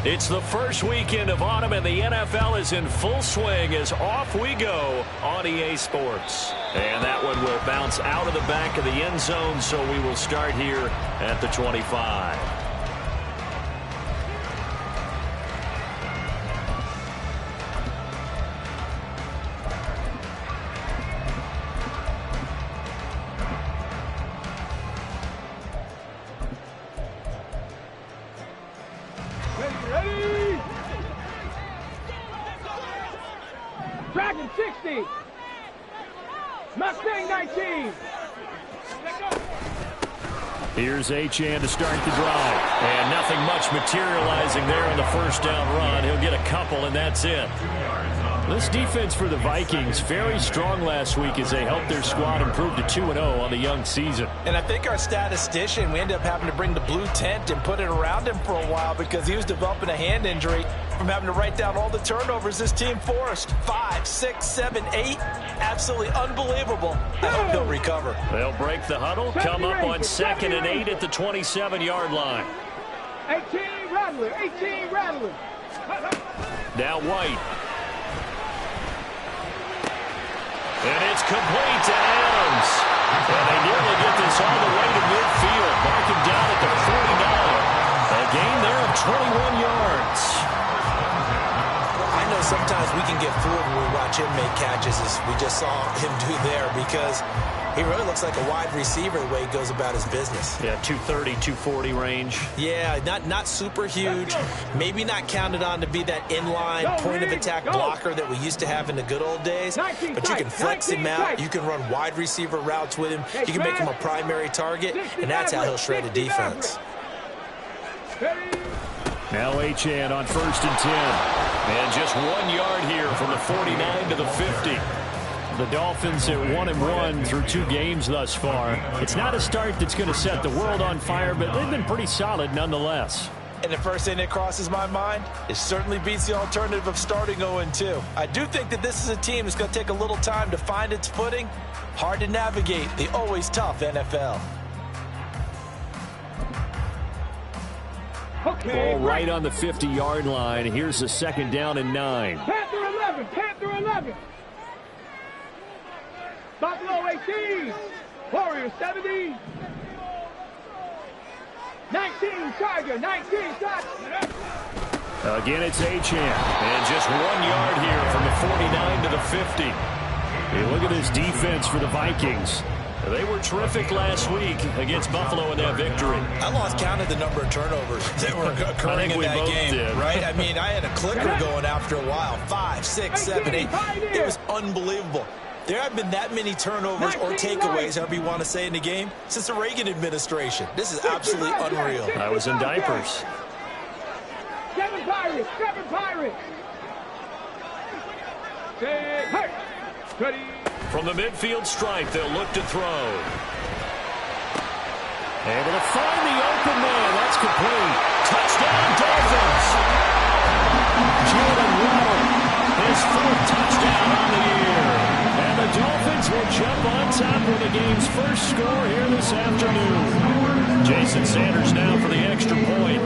It's the first weekend of autumn, and the NFL is in full swing as off we go on EA Sports. And that one will bounce out of the back of the end zone, so we will start here at the 25. Dragon 60. Mustang 19. Here's Achane to start the drive. And nothing much materializing there on the first down run. He'll get a couple, and that's it. This defense for the Vikings, very strong last week as they helped their squad improve to 2-0 on the young season. And I think our statistician, we ended up having to bring the blue tent and put it around him for a while because he was developing a hand injury from having to write down all the turnovers this team forced. 5, 6, 7, 8. Absolutely unbelievable. I hope he'll recover. They'll break the huddle, come up on 2nd and 8 at the 27-yard line. 18 Rattler, 18 Rattler. Now White. And it's complete to Adams. And they nearly get this all the way to midfield. Mark him down at the 49. A gain there of 21 yards. I know sometimes we can get fooled when we watch him make catches, as we just saw him do there, because he really looks like a wide receiver the way he goes about his business. Yeah, 230, 240 range. Yeah, not super huge. Maybe not counted on to be that inline point-of-attack blocker that we used to have in the good old days. But you can flex him out. You can run wide receiver routes with him. You can make him a primary target, and that's how he'll shred a defense. Now Achane on 1st and 10. And just 1 yard here from the 49 to the 50. The Dolphins at 1-1 through 2 games thus far. It's not a start that's going to set the world on fire, but they've been pretty solid nonetheless. And the first thing that crosses my mind, it certainly beats the alternative of starting 0-2. I do think that this is a team that's going to take a little time to find its footing. Hard to navigate the always tough NFL. Ball right on the 50-yard line. Here's the 2nd down and 9. Panther 11, Panther 11. Buffalo 18. Warriors 70. 19 Tiger, 19 Tiger. Again, it's Achane. And just 1 yard here from the 49 to the 50. Hey, look at this defense for the Vikings. They were terrific last week against Buffalo in that victory. I lost count of the number of turnovers that were occurring in that game, right? I mean, I had a clicker going after a while. 5, 6, 7, 8. It was unbelievable. There have been that many turnovers or takeaways, however you want to say, in the game since the Reagan administration. This is absolutely unreal. I was in diapers. 7 Pirates, 7 Pirates. Hey, ready. From the midfield stripe, they'll look to throw. Able to find the open man. That's complete. Touchdown, Dolphins. Jalen Waddle, his 4th touchdown on the year. And the Dolphins will jump on top with the game's first score here this afternoon. Jason Sanders now for the extra point.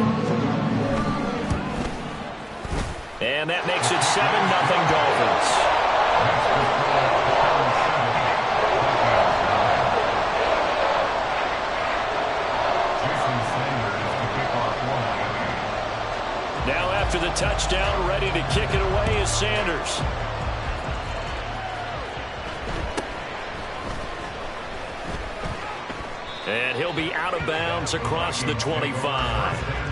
And that makes it 7-0 Dolphins. Now after the touchdown, ready to kick it away is Sanders. And he'll be out of bounds across the 25.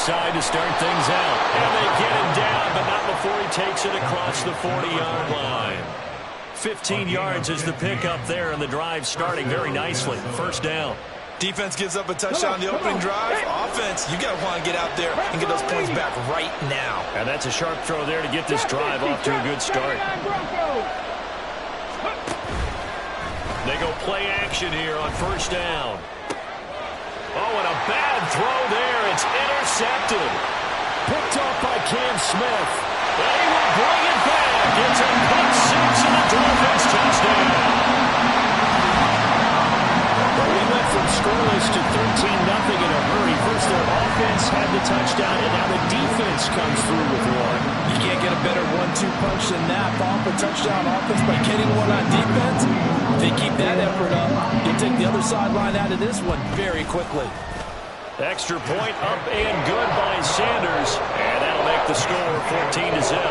side to start things out. And they get him down, but not before he takes it across the 40-yard line. 15 yards is the pickup there, and the drive starting very nicely. First down. Defense gives up a touchdown the opening drive. Offense, you got to want to get out there and get those points back right now. And that's a sharp throw there to get this drive off to a good start. They go play action here on first down. Oh, and a bad throw there. It's intercepted. Picked off by Cam Smith. And he will bring it back. It's a pick six and a Dolphins touchdown. Well, we went from scoreless to 13-0 in a hurry. First their offense had the touchdown, and now the defense comes through with one. You can't get a better 1-2 punch than that. Off a touchdown offense by getting one on defense. If they keep that effort up, you'll take the other sideline out of this one very quickly. Extra point up and good by Sanders. And that'll make the score 14-0.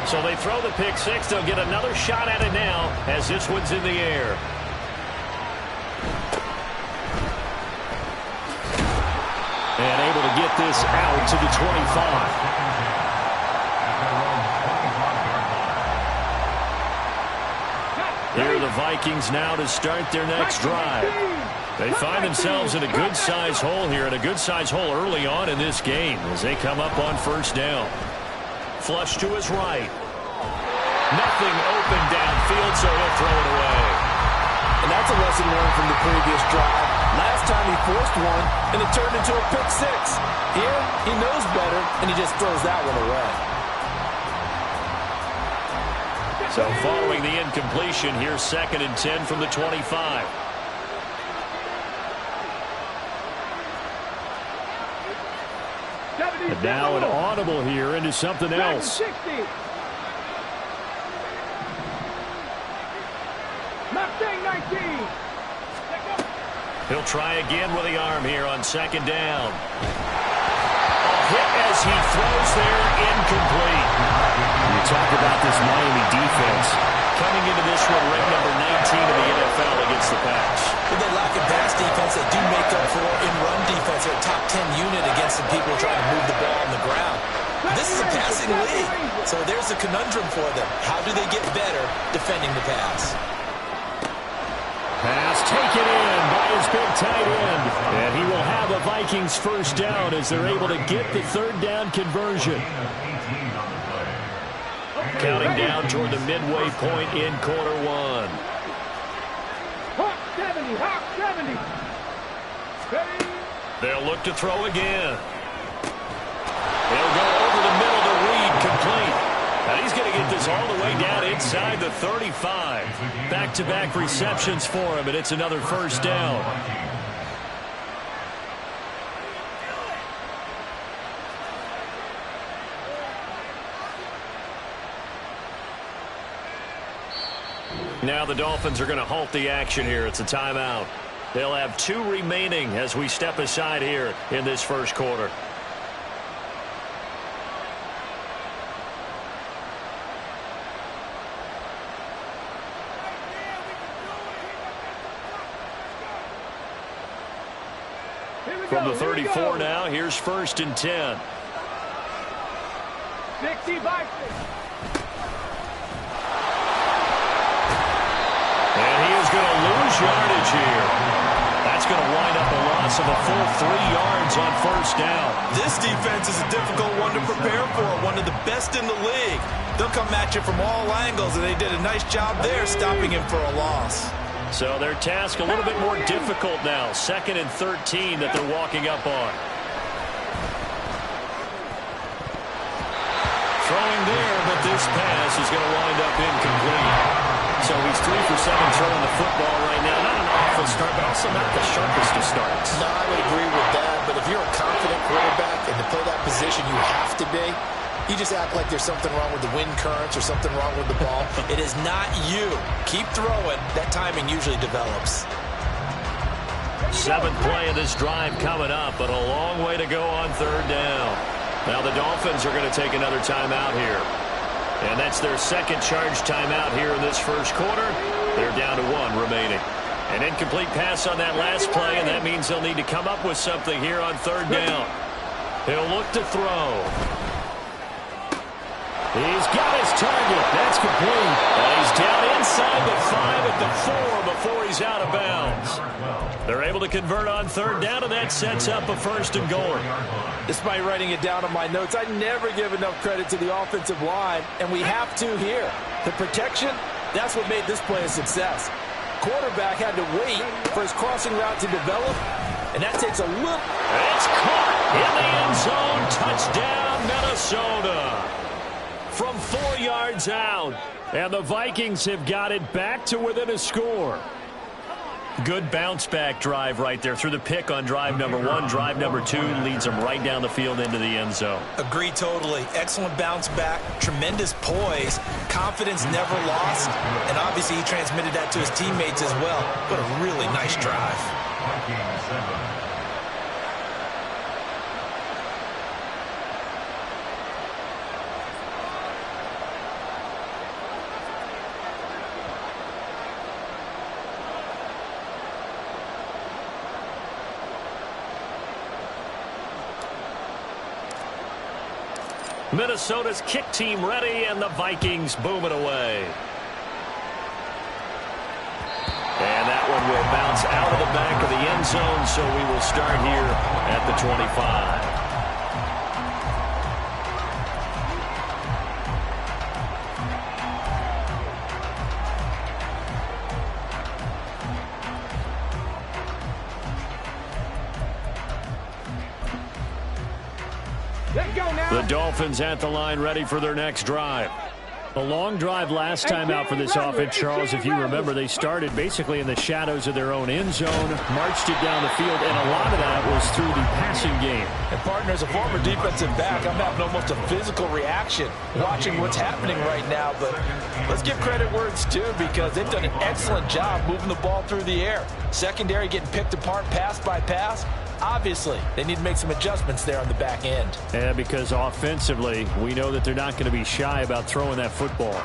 So they throw the pick six. They'll get another shot at it now as this one's in the air. And able to get this out to the 25. Here are the Vikings now to start their next drive. They find themselves in a good-sized hole here, and a good-sized hole early on in this game as they come up on first down. Flush to his right. Nothing open downfield, so he'll throw it away. And that's a lesson learned from the previous drive. Last time he forced one, and it turned into a pick six. Here, he knows better, and he just throws that one away. So following the incompletion, here's 2nd and 10 from the 25. And now an audible here into something else. He'll try again with the arm here on 2nd down. A hit as he throws there, incomplete. You talk about this Miami defense coming into this one ranked number 19 in the NFL against the pass. With their lack of pass defense, they do make up for in run defense. They're a top 10 unit against some people trying to move the ball on the ground. This is a passing league, so there's a conundrum for them. How do they get better defending the pass? Pass taken in by his big tight end. And he will have a Vikings first down as they're able to get the 3rd down conversion. Counting down toward the midway point in quarter one. Hawk 70, Hawk 70. Ready? They'll look to throw again. He'll go over the middle to Reed, complete. And he's going to get this all the way down inside the 35. Back-to-back receptions for him, and it's another first down. Now the Dolphins are going to halt the action here. It's a timeout. They'll have 2 remaining as we step aside here in this first quarter. From the 34 now, here's 1st and 10. 60 by 6. And he is going to lose yardage here. That's going to wind up a loss of a full 3 yards on first down. This defense is a difficult one to prepare for, one of the best in the league. They'll come at you from all angles, and they did a nice job there stopping him for a loss. So their task a little bit more difficult now. 2nd and 13 that they're walking up on. Throwing there, but this pass is going to wind up incomplete. So he's 3 for 7 throwing the football right now. Not an awful start, but also not the sharpest of starts. No, I would agree with that. But if you're a confident quarterback and to play that position, you have to be. You just act like there's something wrong with the wind currents or something wrong with the ball. It is not you. Keep throwing. That timing usually develops. 7th play of this drive coming up, but a long way to go on 3rd down. Now the Dolphins are going to take another timeout here. And that's their 2nd charge timeout here in this first quarter. They're down to 1 remaining. An incomplete pass on that last play, and that means they'll need to come up with something here on third down. He'll look to throw. He's got his target. That's complete. And he's down inside the 5 at the 4 before he's out of bounds. They're able to convert on third down, and that sets up a first and goal. Despite writing it down on my notes, I never give enough credit to the offensive line, and we have to here. The protection, that's what made this play a success. Quarterback had to wait for his crossing route to develop, and that takes a look. It's caught in the end zone. Touchdown, Minnesota. From 4 yards out, and the Vikings have got it back to within a score. Good bounce-back drive right there through the pick on drive number 1. Drive number 2 leads them right down the field into the end zone. Agree totally. Excellent bounce back, tremendous poise, confidence never lost, and obviously he transmitted that to his teammates as well. What a really nice drive. Minnesota's kick team ready, and the Vikings boom it away. And that one will bounce out of the back of the end zone, so we will start here at the 25. The Dolphins at the line ready for their next drive. A long drive last time out for this offense, Charles. If you remember, they started basically in the shadows of their own end zone, marched it down the field, and a lot of that was through the passing game. And partner, as a former defensive back, I'm having almost a physical reaction watching what's happening right now. But let's give credit where it's due, because they've done an excellent job moving the ball through the air. Secondary getting picked apart pass by pass. Obviously, they need to make some adjustments there on the back end. Yeah, because offensively, we know that they're not going to be shy about throwing that football.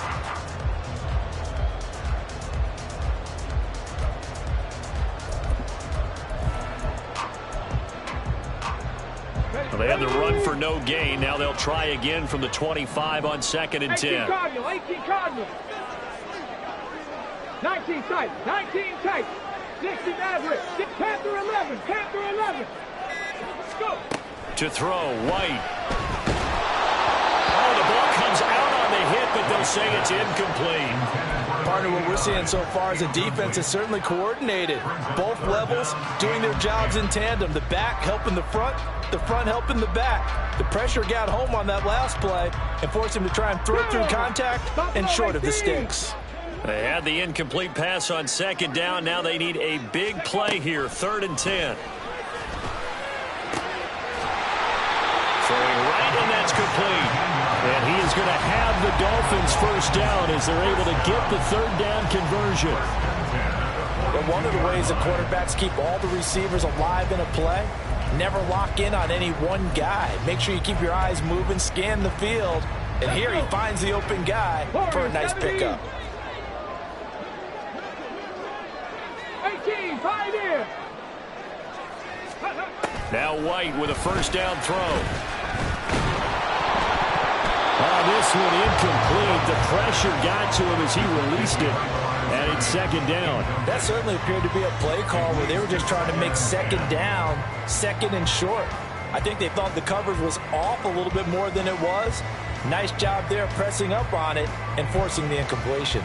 Well, they had the run for no gain. Now they'll try again from the 25 on 2nd and 10. 18 Cardinal. 19 tight. 19 tight. 60 Maverick. Panther 11. Panther 11. Let's go. To throw, White. Oh, the ball comes out on the hit, but they'll say it's incomplete. Partner, what we're seeing so far is a defense is certainly coordinated. Both levels doing their jobs in tandem. The back helping the front helping the back. The pressure got home on that last play and forced him to try and throw through contact and short of the sticks. They had the incomplete pass on 2nd down. Now they need a big play here, 3rd and 10. Throwing right, and that's complete. And he is going to have the Dolphins first down as they're able to get the 3rd down conversion. Well, one of the ways that quarterbacks keep all the receivers alive in a play, never lock in on any one guy. Make sure you keep your eyes moving, scan the field, and here he finds the open guy for a nice pickup. 18, pioneer. Now White with a first down throw. Oh, this one incomplete. The pressure got to him as he released it, and it's 2nd down. That certainly appeared to be a play call where they were just trying to make 2nd down, 2nd and short. I think they thought the coverage was off a little bit more than it was. Nice job there pressing up on it and forcing the incompletion.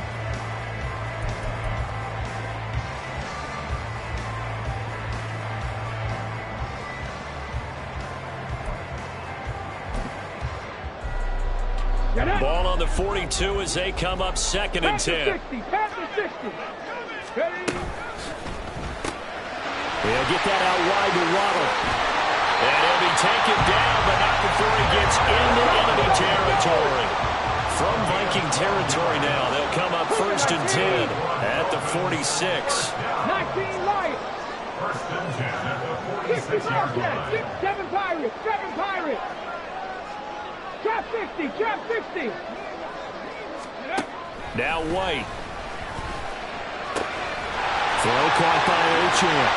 Ball on the 42 as they come up 2nd and 10. Panther 60. Ready? They'll get that out wide to Waddle. And he'll be taken down, but not before he gets into enemy territory. From Viking territory now, they'll come up 1st and 10 at the 46. 19 Lions. 60 Wildcats. 7 Pirates. 7 Pirates. Trap 60. Trap 60. Now White. Throw caught by Achane.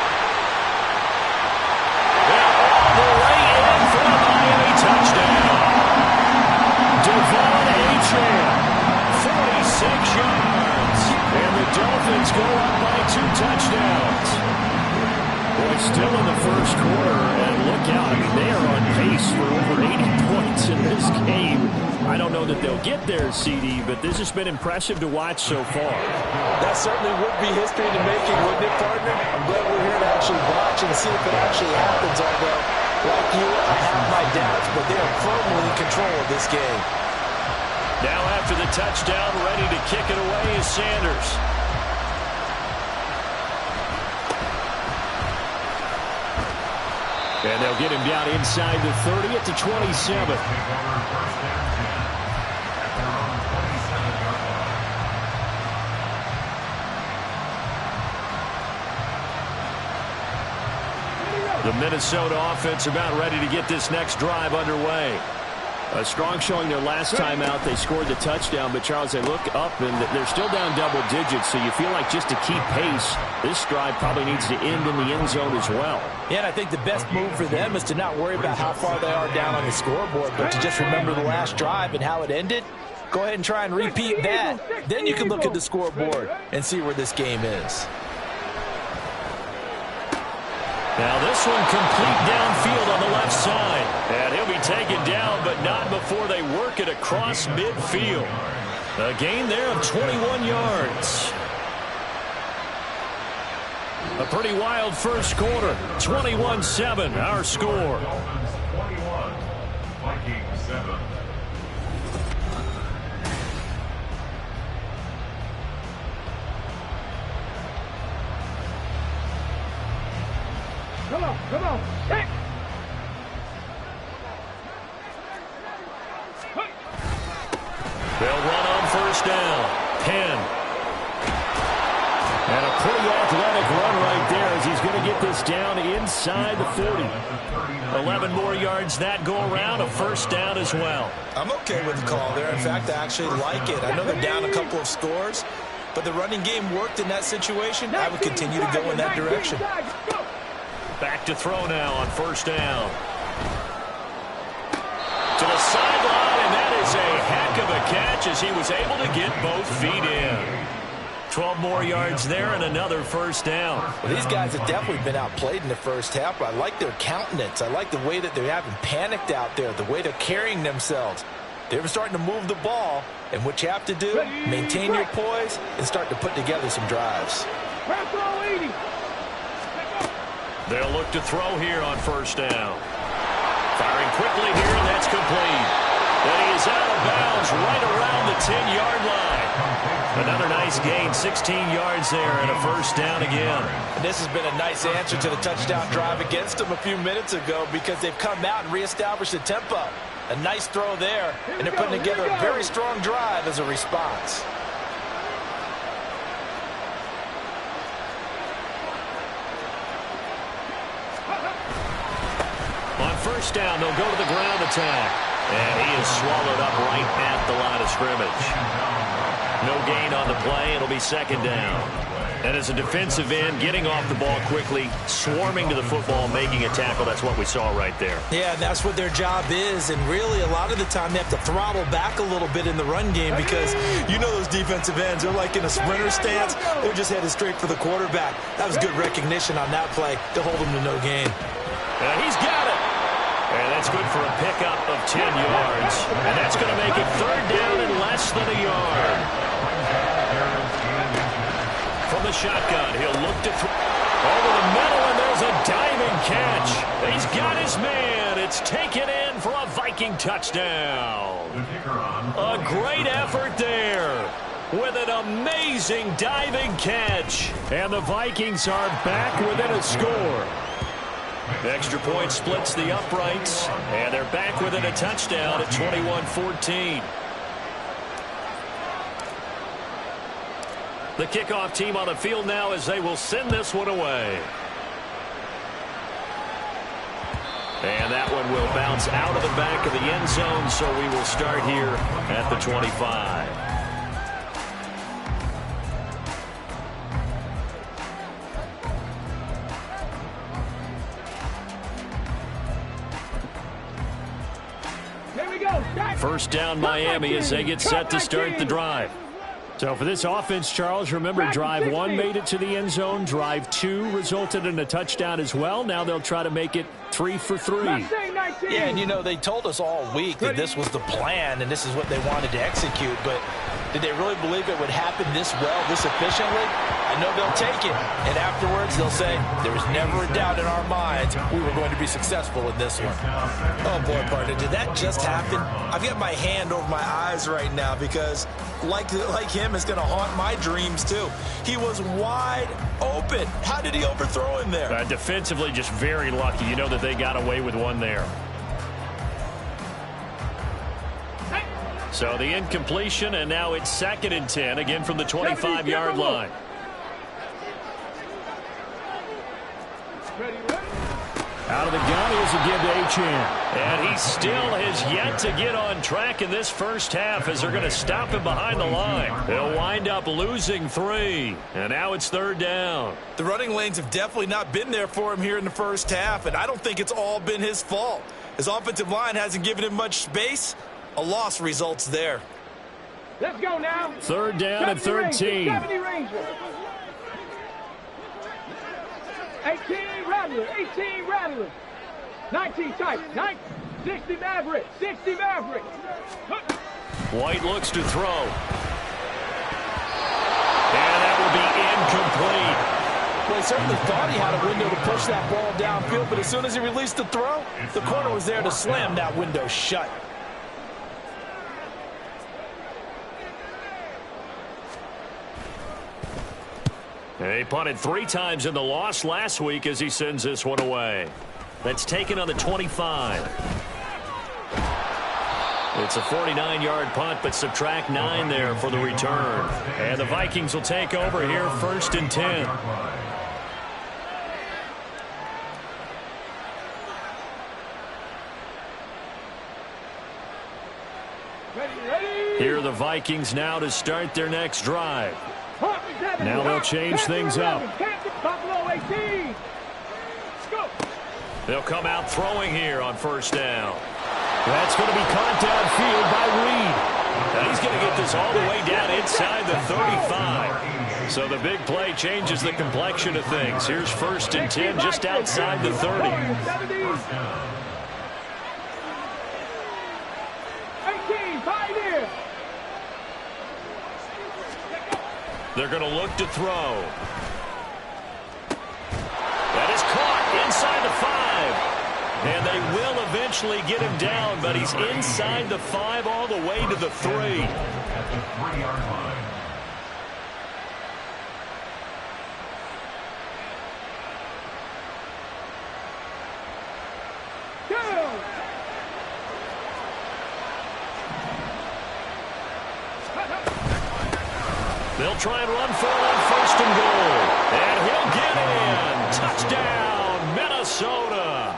All the way in for a Miami touchdown. Devon Achane, 46 yards. And the Dolphins go up by 2 touchdowns. Boy, still in the first quarter, and look out. I mean, they are on pace for over 80 points in this game. I don't know that they'll get there, CD, but this has been impressive to watch so far. That certainly would be history in the making, wouldn't it, partner? I'm glad we're here to actually watch and see if it actually happens, although, like you, I have my doubts, but they are firmly in control of this game. Now after the touchdown, ready to kick it away is Sanders. And they'll get him down inside the 30 at the 27. The Minnesota offense about ready to get this next drive underway. A strong showing their last time out. They scored the touchdown, but Charles, they look up and they're still down double digits, so you feel like just to keep pace, this drive probably needs to end in the end zone as well. Yeah, and I think the best move for them is to not worry about how far they are down on the scoreboard, but to just remember the last drive and how it ended. Go ahead and try and repeat that. Then you can look at the scoreboard and see where this game is. Now this one complete downfield on the left side. And he'll be taken down, but not before they work it across midfield. A gain there of 21 yards. A pretty wild first quarter. 21-7, our score. 21, Vikings 7. Come on. Hey. They'll run on first down. Penn. And a pretty athletic run right there as he's going to get this down inside the 40. 11 more yards that go around. A first down as well. I'm okay with the call there. In fact, I actually like it. I know they're down a couple of scores, but the running game worked in that situation. I would continue to go in that direction. Back to throw now on first down. To the sideline, and that is a heck of a catch as he was able to get both feet in. 12 more yards there and another first down. Well, these guys have definitely been outplayed in the first half, but I like their countenance. I like the way that they haven't panicked out there, the way they're carrying themselves. They're starting to move the ball, and what you have to do, maintain your poise and start to put together some drives. They'll look to throw here on first down. Firing quickly here, and that's complete. And he is out of bounds right around the 10-yard line. Another nice gain, 16 yards there, and a first down again. And this has been a nice answer to the touchdown drive against them a few minutes ago because they've come out and reestablished the tempo. A nice throw there, and they're putting together a very strong drive as a response. On first down, they'll go to the ground attack. And he is swallowed up right at the line of scrimmage. No gain on the play. It'll be second down. And as a defensive end, getting off the ball quickly, swarming to the football, making a tackle, that's what we saw right there. Yeah, that's what their job is. And really, a lot of the time, they have to throttle back a little bit in the run game because you know those defensive ends, they're like in a sprinter stance. They're just headed straight for the quarterback. That was good recognition on that play to hold him to no gain. He's got it. And that's good for a pickup of 10 yards. And that's going to make it third down and less than a yard. From the shotgun, he'll look to throw over the middle, and there's a diving catch. He's got his man. It's taken in for a Viking touchdown. A great effort there with an amazing diving catch. And the Vikings are back within a score. The extra point splits the uprights, and they're back within a touchdown at 21-14. The kickoff team on the field now as they will send this one away. And that one will bounce out of the back of the end zone, so we will start here at the 25. First down Miami as they get set to start the drive. So for this offense, Charles, remember drive 1 made it to the end zone. Drive 2 resulted in a touchdown as well. Now they'll try to make it 3 for 3. Yeah, and you know, they told us all week that this was the plan and this is what they wanted to execute, but did they really believe it would happen this well, this efficiently? I know they'll take it, and afterwards they'll say, there was never a doubt in our minds we were going to be successful in this one. Oh, boy, partner, did that just happen? I've got my hand over my eyes right now because, like him, it's going to haunt my dreams, too. He was wide open. How did he overthrow him there? Defensively, just very lucky. You know that they got away with one there. So the incompletion, and now it's 2nd and 10, again from the 25-yard line. Out of the gun, here's a give to Achane. And he still has yet to get on track in this first half as they're going to stop him behind the line. They'll wind up losing 3. And now it's 3rd down. The running lanes have definitely not been there for him here in the first half, and I don't think it's all been his fault. His offensive line hasn't given him much space. A loss results there. Let's go now. 3rd down and 13. 70 Rangers. 18 Rattlers. 18 Rattlers. 19 tight. 60 Maverick. 60 Maverick. White looks to throw. And that will be incomplete. Well, he certainly thought he had a window to push that ball downfield, but as soon as he released the throw, the corner was there to slam that window shut. He punted 3 times in the loss last week as he sends this one away. That's taken on the 25. It's a 49-yard punt, but subtract 9 there for the return. And the Vikings will take over here, 1st and 10. Here are the Vikings now to start their next drive. Now they'll change things up. They'll come out throwing here on 1st down. That's going to be caught downfield by Reed. And he's going to get this all the way down inside the 35. So the big play changes the complexion of things. Here's 1st and 10 just outside the 30. 18, pioneer. They're going to look to throw. That is caught inside the 5. And they will eventually get him down, but he's inside the 5 all the way to the 3. At the 3-yard line. They'll try and run for it on 1st and goal. And he'll get in. Touchdown, Minnesota.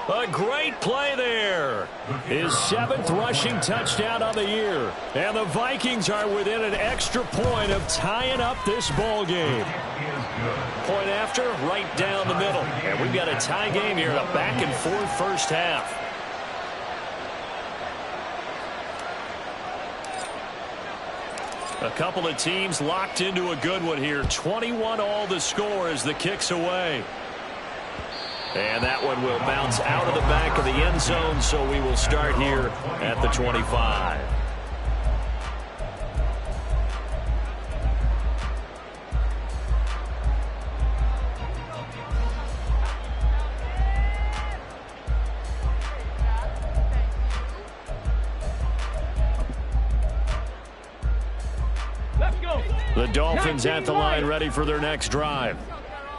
A great play there. His 7th rushing touchdown of the year. And the Vikings are within an extra point of tying up this ball game. Point after, right down the middle. And we've got a tie game here, a back-and-forth first half. A couple of teams locked into a good one here. 21 all the score as the kick's away. And that one will bounce out of the back of the end zone, so we will start here at the 25. The Dolphins at the line ready for their next drive.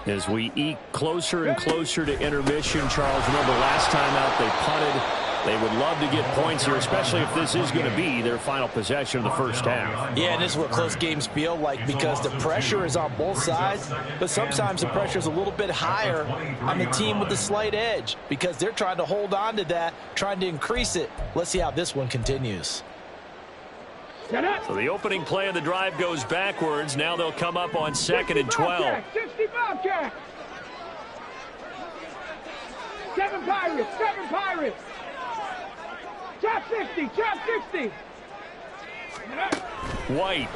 As we eke closer and closer to intermission, Charles, remember last time out they punted. They would love to get points here, especially if this is going to be their final possession of the first half. Yeah, and this is what close games feel like because the pressure is on both sides, but sometimes the pressure is a little bit higher on the team with the slight edge because they're trying to hold on to that, trying to increase it. Let's see how this one continues. So the opening play of the drive goes backwards. Now they'll come up on 2nd and 12. 60 Bobcats. 7 Pirates. 7 Pirates. Trap 60. Trap 60. White.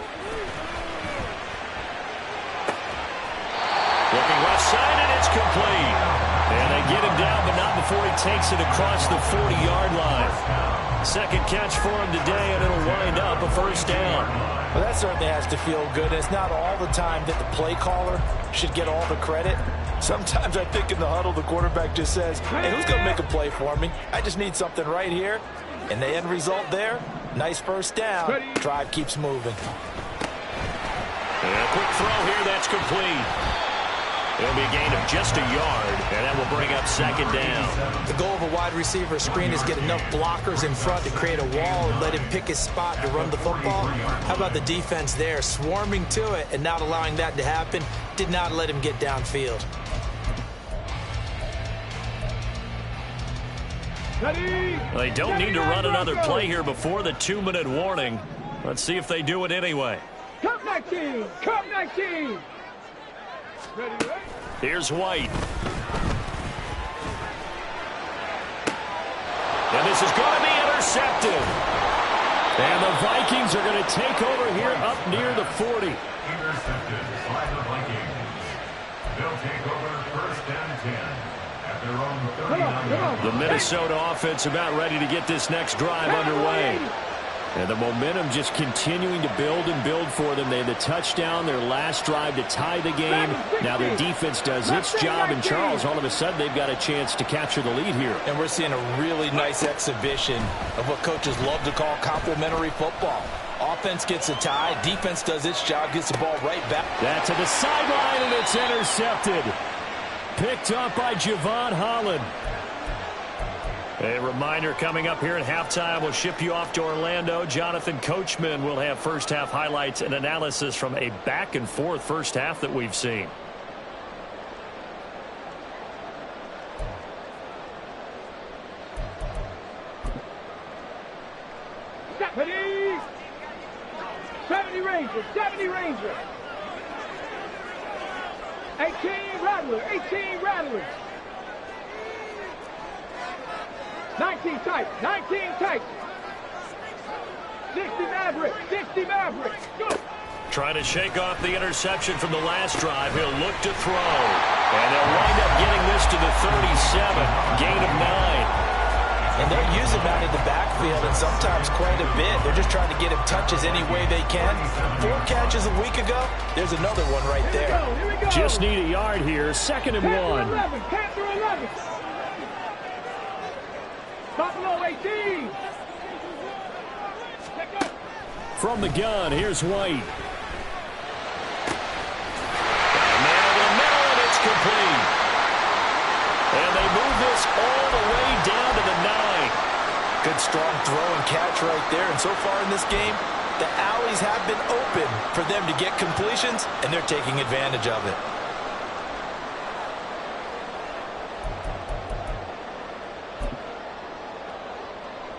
Looking left side, and it's complete. And they get him down, but not before he takes it across the 40-yard line. Second catch for him today, and it'll wind up a first down. Well, that certainly has to feel good. It's not all the time that the play caller should get all the credit. Sometimes I think in the huddle, the quarterback just says, hey, who's going to make a play for me? I just need something right here. And the end result there, nice first down. Drive keeps moving. And a quick throw here, that's complete. It'll be a gain of just a yard, and that will bring up second down. The goal of a wide receiver screen is get enough blockers in front to create a wall and let him pick his spot to run the football. How about the defense there, swarming to it and not allowing that to happen? Did not let him get downfield. They don't need to run another play here before the 2-minute warning. Let's see if they do it anyway. Come 19. Come 19. Here's White. And this is going to be intercepted. And the Vikings are going to take over here up near the 40. Intercepted by the Vikings. They'll take over first and 10 at their own 39. The Minnesota offense about ready to get this next drive underway. And the momentum just continuing to build and build for them. They had the touchdown, their last drive to tie the game. Now their defense does its job, and Charles, all of a sudden, they've got a chance to capture the lead here. And we're seeing a really nice exhibition of what coaches love to call complementary football. Offense gets a tie, defense does its job, gets the ball right back. That to the sideline, and it's intercepted. Picked up by Javon Holland. A reminder coming up here at halftime, we'll ship you off to Orlando. Jonathan Coachman will have first half highlights and analysis from a back and forth first half that we've seen. Stephanie! 70 Rangers, 70 Rangers. 18 Rattlers, 18 Rattlers. 19 tight, 19 tight. 60 Mavericks, 60 Mavericks. Go! Trying to shake off the interception from the last drive. He'll look to throw. And they'll wind up getting this to the 37. Gain of 9. And they're using that in the backfield, and sometimes quite a bit. They're just trying to get him touches any way they can. 4 catches a week ago. There's another one right there. Here we go. Just need a yard here. Second and 1. 11. Buffalo 18. From the gun, here's White. Man over the middle, and it's complete. And they move this all the way down to the 9. Good strong throw and catch right there. And so far in this game, the alleys have been open for them to get completions, and they're taking advantage of it.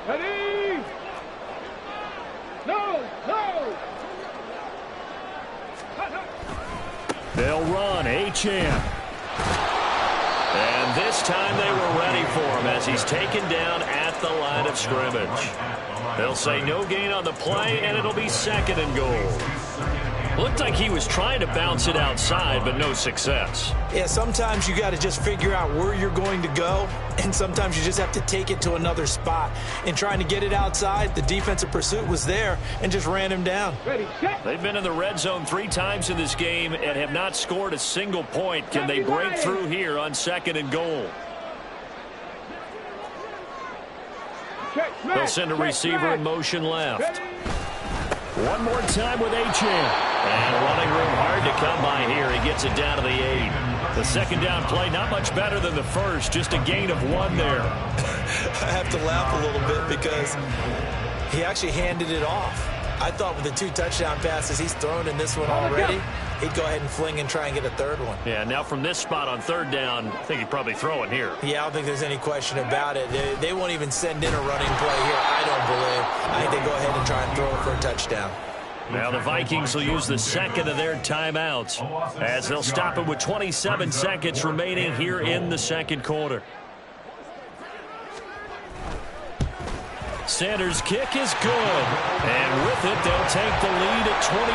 Ready? No. They'll run, Achane. And this time they were ready for him as he's taken down at the line of scrimmage. They'll say no gain on the play, and it'll be second and goal. Looked like he was trying to bounce it outside, but no success. Yeah, sometimes you got to just figure out where you're going to go, and sometimes you just have to take it to another spot. In trying to get it outside, the defensive pursuit was there and just ran him down. Ready, set. They've been in the red zone 3 times in this game and have not scored a single point. Can they break through here on second and goal? They'll send a receiver in motion left. One more time with Achane. And running room hard to come by here. He gets it down to the 8. The second down play, not much better than the first. Just a gain of 1 there. I have to laugh a little bit because he actually handed it off. I thought with the 2 touchdown passes he's thrown in this one already, he'd go ahead and fling and try and get a third one. Yeah, now from this spot on third down, I think he'd probably throw it here. Yeah, I don't think there's any question about it. They won't even send in a running play here, I don't believe. I think they go ahead and try and throw it for a touchdown. Now the Vikings will use the second of their timeouts as they'll stop it with 27 seconds remaining here in the second quarter. Sanders' kick is good. And with it, they'll take the lead at 24-21.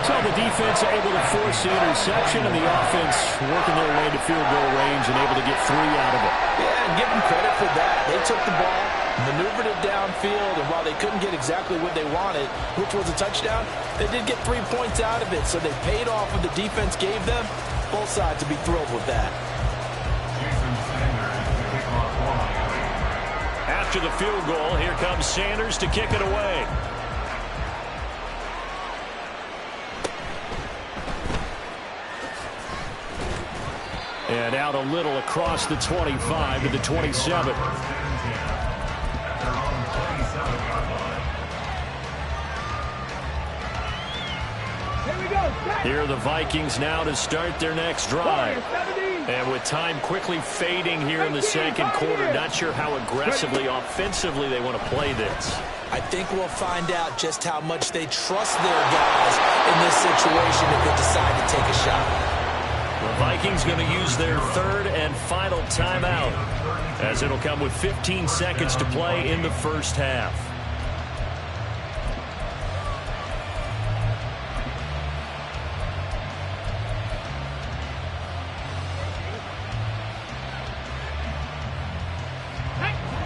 So the defense able to force the interception, and the offense working their way to field goal range and able to get 3 out of it. Yeah, and give them credit for that. They took the ball, maneuvered it downfield, and while they couldn't get exactly what they wanted, which was a touchdown, they did get 3 points out of it, so they paid off what the defense gave them. Both sides would be thrilled with that. After the field goal, here comes Sanders to kick it away. And out a little across the 25 to the 27. Here are the Vikings now to start their next drive. And with time quickly fading here in the second quarter, not sure how aggressively, offensively they want to play this. I think we'll find out just how much they trust their guys in this situation if they decide to take a shot. The Vikings going to use their third and final timeout, as it'll come with 15 seconds to play in the first half.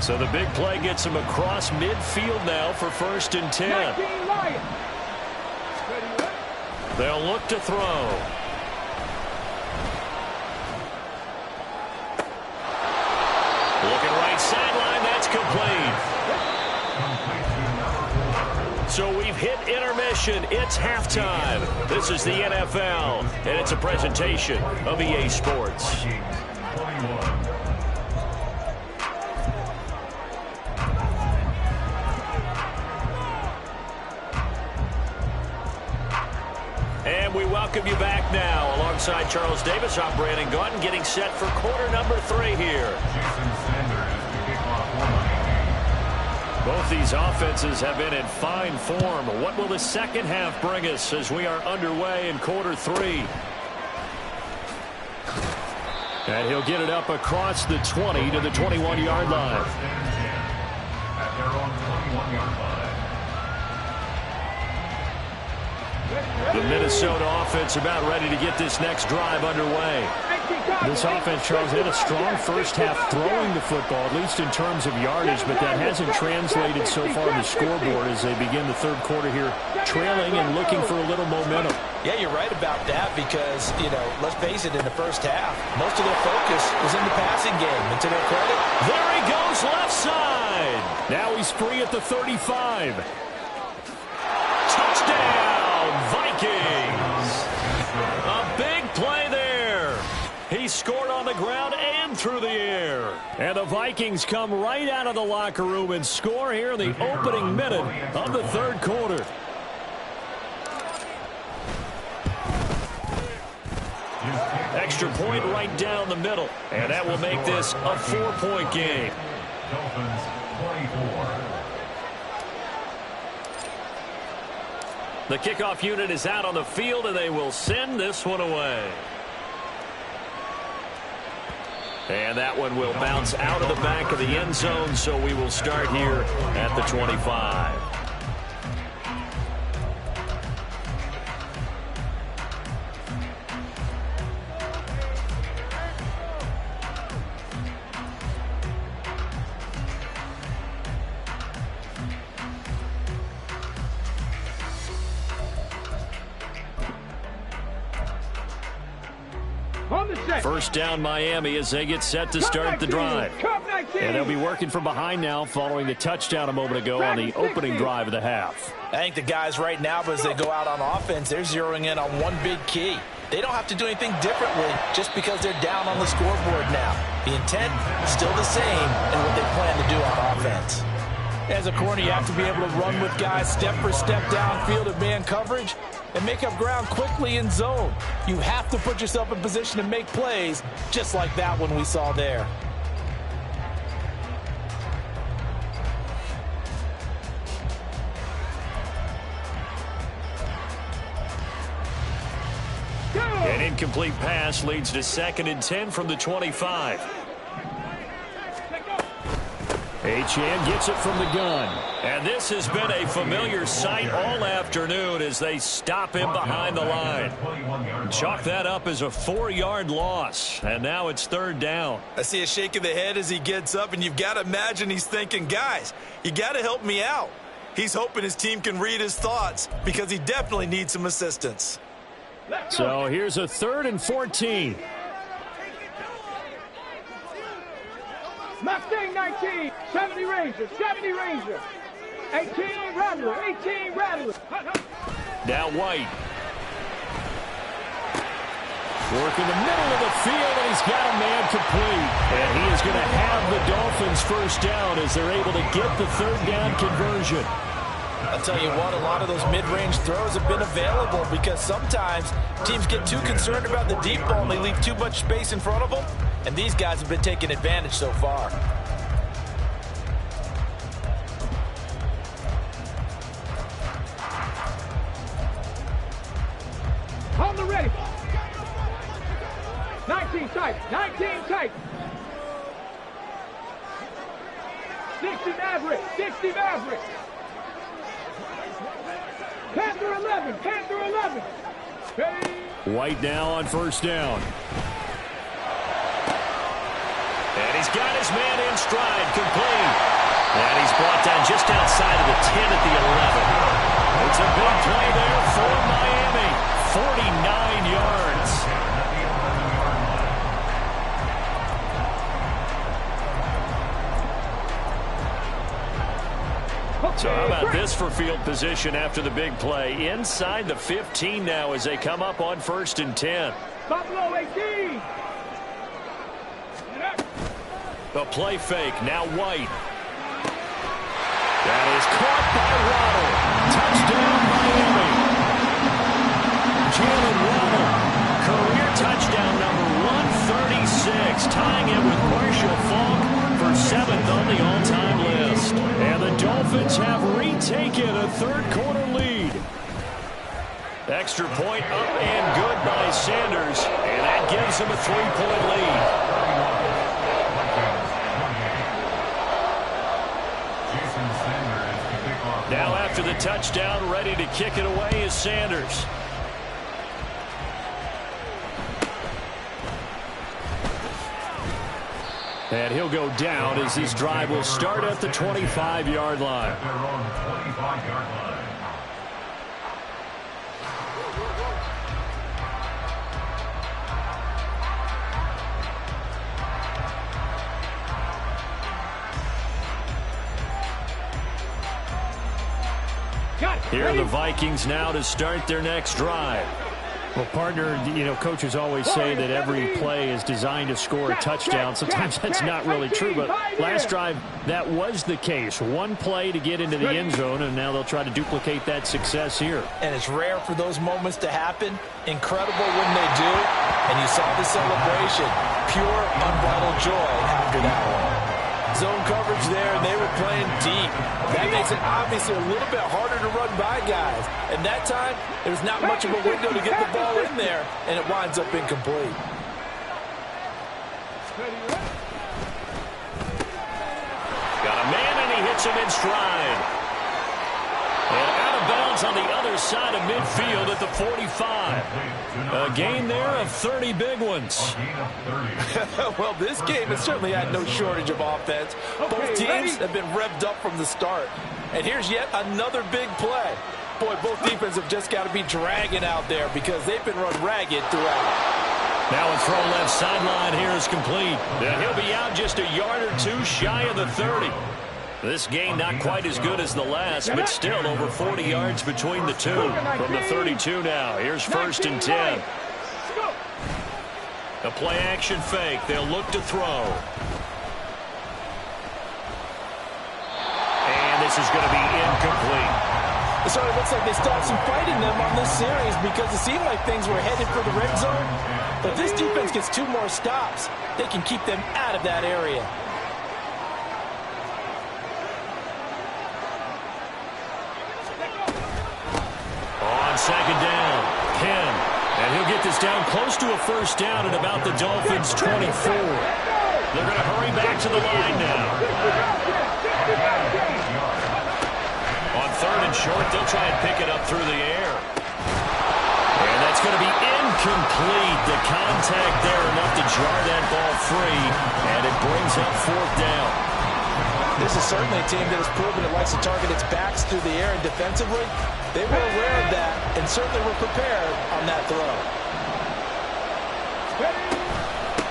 So the big play gets him across midfield now for 1st and 10. They'll look to throw. Looking right sideline, that's complete. So we've hit intermission. It's halftime. This is the NFL, and it's a presentation of EA Sports. And we welcome you back now. Alongside Charles Davis, I'm Brandon Gaudin, getting set for quarter number 3 here. Both these offenses have been in fine form. What will the second half bring us as we are underway in quarter 3? And he'll get it up across the 20 to the 21-yard line. At their own 21-yard line. The Minnesota offense about ready to get this next drive underway. This offense, Charles, had a strong first half throwing the football, at least in terms of yardage, but that hasn't translated so far on the scoreboard as they begin the third quarter here, trailing and looking for a little momentum. Yeah, you're right about that because, let's face it, in the first half, most of their focus was in the passing game. And to their credit, there he goes left side. Now he's free at the 35. Touchdown, Vikings. A big play there. He scored on the ground and through the air. And the Vikings come right out of the locker room and score here in the opening minute of the third quarter. Extra point right down the middle. And that will make this a 4-point game. Dolphins 24. The kickoff unit is out on the field, and they will send this one away. And that one will bounce out of the back of the end zone, so we will start here at the 25. First down Miami as they get set to start the drive. And they'll be working from behind now following the touchdown a moment ago on the opening drive of the half. I think the guys right now, as they go out on offense, they're zeroing in on one big key. They don't have to do anything differently just because they're down on the scoreboard now. The intent still the same in what they plan to do on offense. As a corner, you have to be able to run with guys step for step downfield of man coverage and make up ground quickly in zone. You have to put yourself in position to make plays just like that one we saw there. An incomplete pass leads to 2nd and 10 from the 25. Achane gets it from the gun. And this has been a familiar sight all afternoon as they stop him behind the line. Chalk that up as a 4-yard loss. And now it's 3rd down. I see a shake of the head as he gets up, and you've got to imagine he's thinking, guys, you got to help me out. He's hoping his team can read his thoughts because he definitely needs some assistance. So here's a 3rd and 14. Mustang 19, 70 Ranger, 70 Ranger. 18 Rattler, 18 Rattler. Now White. Work in the middle of the field, and he's got a man complete. And he is going to have the Dolphins first down as they're able to get the 3rd down conversion. I'll tell you what, a lot of those mid-range throws have been available because sometimes teams get too concerned about the deep ball and they leave too much space in front of them. And these guys have been taking advantage so far. On the ready. 19 tight, 19 tight. 60 Maverick, 60 Maverick. Panther 11, Panther 11. Ready. White now on 1st down. And he's got his man in stride, complete. And he's brought down just outside of the 10 at the 11. It's a big play there for Miami. 49 yards. So how about this for field position after the big play? Inside the 15 now as they come up on 1st and 10. Buffalo 18. The play fake, now White. That is caught by Waddle. Touchdown, Miami. Jalen Waddle, career touchdown number 136, tying it with Marshall Faulk for 7th on the all-time list. And the Dolphins have retaken a 3rd-quarter lead. Extra point up and good by Sanders, and that gives them a 3-point lead. Now after the touchdown, ready to kick it away is Sanders. And he'll go down as this drive will start at the 25-yard line. Here are the Vikings now to start their next drive. Well, partner, you know, coaches always say that every play is designed to score a touchdown. Sometimes that's not really true, but last drive, that was the case. One play to get into the end zone, and now they'll try to duplicate that success here. And it's rare for those moments to happen. Incredible when they do. And you saw the celebration. Pure, unbridled joy after that one. Zone coverage there, and they were playing deep. That makes it obviously a little bit harder to run by guys. And that time, there's not much of a window to get the ball in there, and it winds up incomplete. Got a man, and he hits him in stride. And out of bounds on the other side of midfield at the 45. A gain there of 30 big ones. Well, this game has certainly had no shortage of offense. Both teams have been revved up from the start. And here's yet another big play. Boy, both defenses have just got to be dragging out there because they've been run ragged throughout. Now a throw left sideline here is complete. And he'll be out just a yard or two shy of the 30. This game not quite as good as the last, but still over 40 yards between the two. From the 32 now, here's 1st and 10. A play action fake. They'll look to throw. And this is going to be incomplete. It certainly looks like they still have some fight in them on this series because it seemed like things were headed for the red zone. But if this defense gets 2 more stops, they can keep them out of that area. On 2nd down, Penn. And he'll get this down close to a 1st down at about the Dolphins' 24. They're going to hurry back to the line now. in short. They'll try and pick it up through the air. And that's going to be incomplete. The contact there enough to jar that ball free, and it brings up fourth down. This is certainly a team that has proven it likes to target its backs through the air, and defensively, they were aware of that and certainly were prepared on that throw.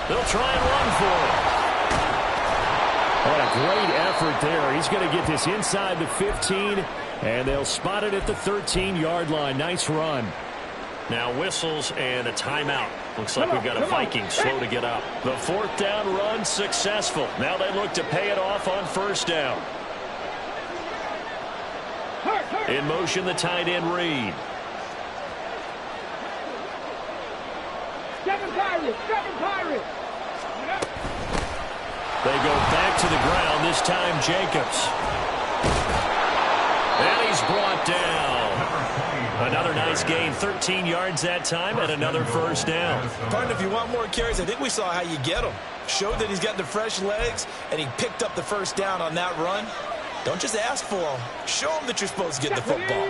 They'll try and run for it. What a great effort there. He's going to get this inside the 15, and they'll spot it at the 13-yard line. Nice run. Now whistles and a timeout. Looks like we've got a Viking slow to get up. The fourth down run successful. Now they look to pay it off on first down. In motion, the tight end Reed. Seven Pirates. They go back to the ground, this time Jacobs. And he's brought down. Another nice gain, 13 yards that time, and another first down. Partner, if you want more carries, I think we saw how you get them. Showed that he's got the fresh legs, and he picked up the first down on that run. Don't just ask for them. Show them that you're supposed to get the football.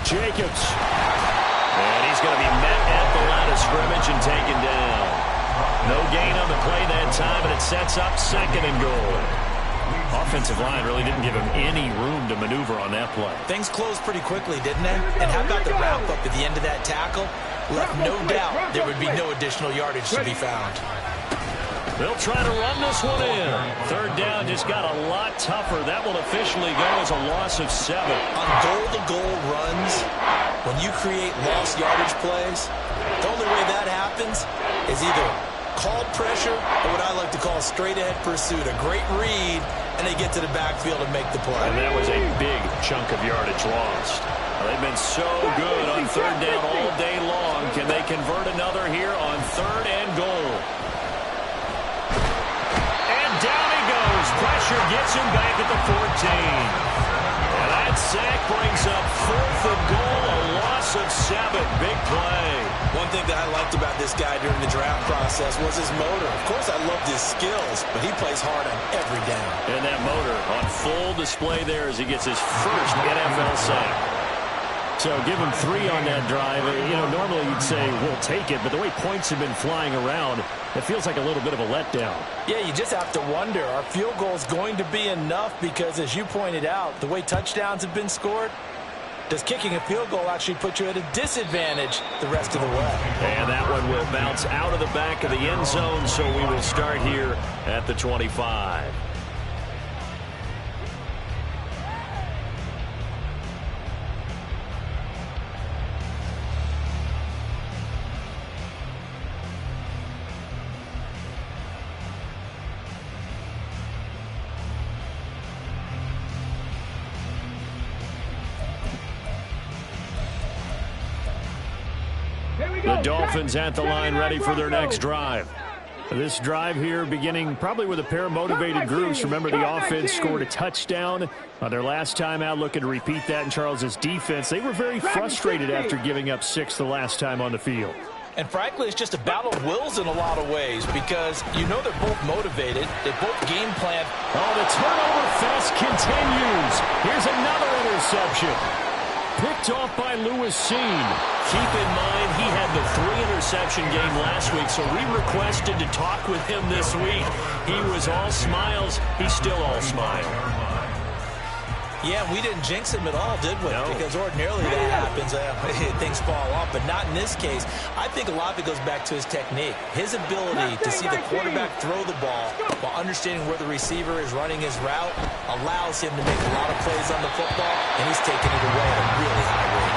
Jacobs. And he's going to be met at the line of scrimmage and taken down. No gain on the play that time, and it sets up second and goal. Offensive line really didn't give him any room to maneuver on that play. Things closed pretty quickly, didn't they? And how about the wrap up at the end of that tackle? Left no doubt there would be no additional yardage to be found. They'll try to run this one in. Third down just got a lot tougher. That will officially go as a loss of 7. On goal-to-goal runs, when you create lost yardage plays, the only way that happens is either called pressure or what I like to call straight-ahead pursuit. A great read, and they get to the backfield and make the play. And that was a big chunk of yardage lost. They've been so good on third down all day long. Can they convert another here on third and goal? Down he goes. Pressure gets him back at the 14. And that sack brings up fourth and goal, a loss of 7. Big play. One thing that I liked about this guy during the draft process was his motor. Of course, I loved his skills, but he plays hard on every down. And that motor on full display there as he gets his first NFL sack. So give him 3 on that drive. You know, normally you'd say, we'll take it, but the way points have been flying around, it feels like a little bit of a letdown. Yeah, you just have to wonder, are field goals going to be enough? Because as you pointed out, the way touchdowns have been scored, does kicking a field goal actually put you at a disadvantage the rest of the way? And that one will bounce out of the back of the end zone, so we will start here at the 25. The Dolphins at the line ready for their next drive. This drive here beginning probably with a pair of motivated groups. Remember, the offense scored a touchdown on their last time out, looking to repeat that in Charles's defense. They were very frustrated after giving up 6 the last time on the field. And frankly, it's just a battle of wills in a lot of ways because you know they're both motivated. They both game plan. Oh, the turnover fest continues. Here's another interception. Picked off by Lewis Seen. Keep in mind, he had the 3-interception game last week, so we requested to talk with him this week. He was all smiles. He's still all smile. Yeah, we didn't jinx him at all, did we? No. Because ordinarily that happens. Things fall off, but not in this case. I think a lot of it goes back to his technique. His ability to see the quarterback throw the ball while understanding where the receiver is running his route allows him to make a lot of plays on the football, and he's taking it away at a really high rate.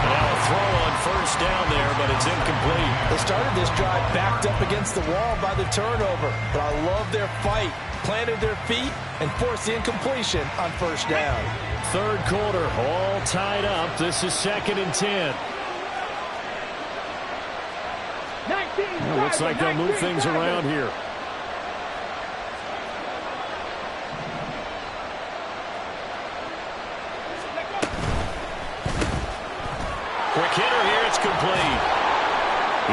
Now a throw on first down there, but it's incomplete. They started this drive backed up against the wall by the turnover, but I love their fight. Planted their feet and forced the incompletion on first down. Third quarter, all tied up. This is 2nd and 10. Well, looks like they'll move things around here. Quick hitter here, it's complete.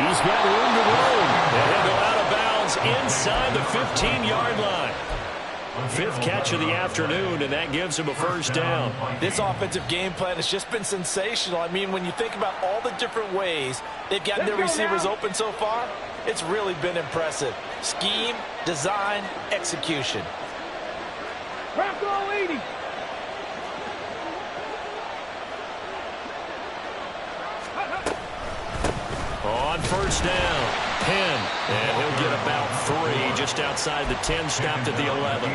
He's got room to roam. And he'll go out of bounds ball's inside the 15-yard line. 5th catch of the afternoon, and that gives him a first down. This offensive game plan has just been sensational. I mean, when you think about all the different ways they've gotten their receivers open so far, it's really been impressive. Scheme, design, execution. Bronco leading. On first down, Penn, and he'll get about 3 just outside the 10, stopped at the 11.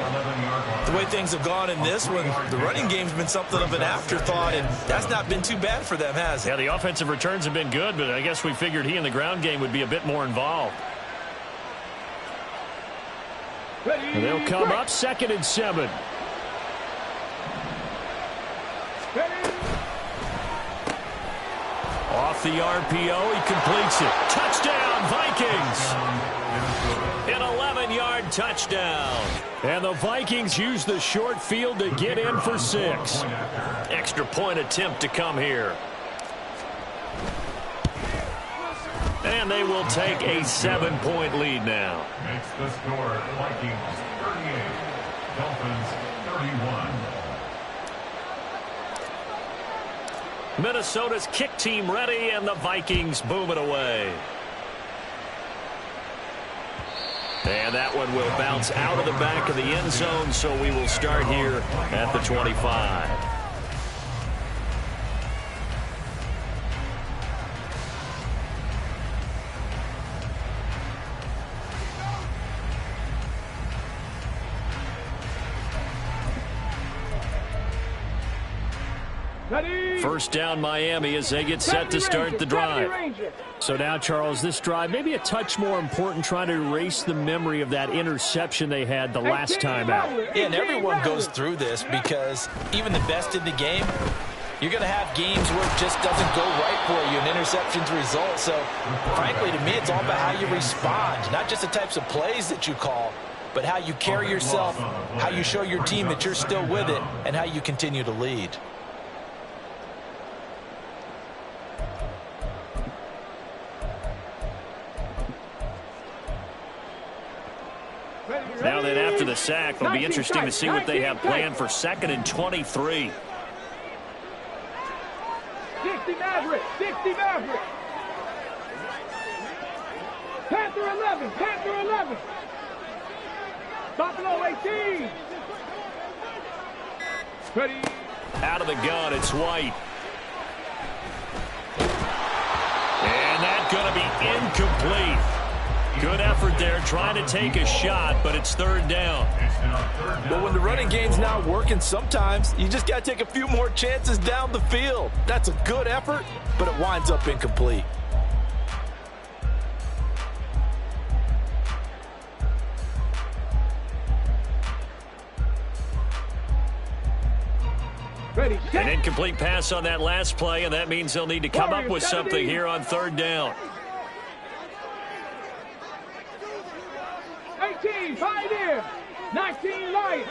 The way things have gone in this one, the running game's been something of an afterthought, and that's not been too bad for them, has it? Yeah, the offensive returns have been good, but I guess we figured he in the ground game would be a bit more involved. And they'll come up 2nd and 7. Off the RPO, he completes it. Touchdown, Vikings! An 11-yard touchdown. And the Vikings use the short field to get in for 6. Extra point attempt to come here. And they will take a 7-point lead now. Makes the score Vikings 38, Dolphins 31. Minnesota's kick team ready, and the Vikings boom it away. And that one will bounce out of the back of the end zone, so we will start here at the 25. First down, Miami, as they get set to start the drive. So now, Charles, this drive may be a touch more important, trying to erase the memory of that interception they had the last time out. Yeah, and everyone goes through this because even the best in the game, you're going to have games where it just doesn't go right for you, and interceptions result. So, frankly, to me, it's all about how you respond, not just the types of plays that you call, but how you carry yourself, how you show your team that you're still with it, and how you continue to lead. Now then, after the sack, it'll be interesting to see what they have planned for 2nd and 23. 60 Maverick, 60 Maverick. Panther 11, Panther 11. Buffalo 18. Ready. Out of the gun, it's White. And that's going to be incomplete. Good effort there, trying to take a shot, but it's 3rd down. Well, when the running game's not working, sometimes you just got to take a few more chances down the field. That's a good effort, but it winds up incomplete. Ready, An incomplete pass on that last play, and that means they'll need to come up with something here on 3rd down. 18, Pioneer. 19, Lions.